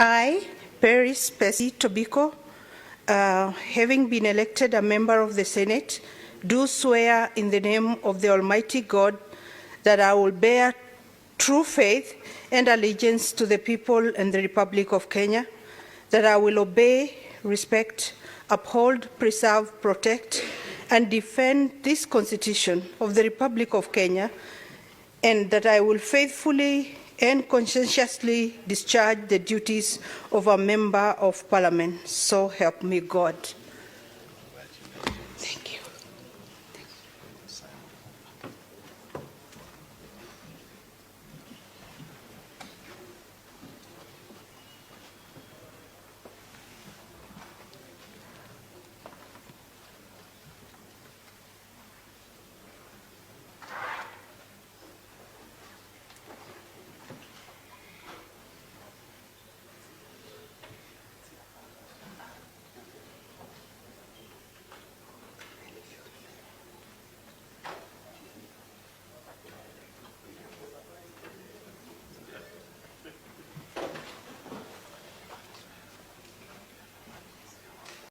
I, Peris Tobiko, having been elected a member of the Senate, do swear in the name of the Almighty God that I will bear true faith and allegiance to the people and the Republic of Kenya, that I will obey, respect, uphold, preserve, protect, and defend this Constitution of the Republic of Kenya, and that I will faithfully and conscientiously discharge the duties of a member of Parliament. So help me God.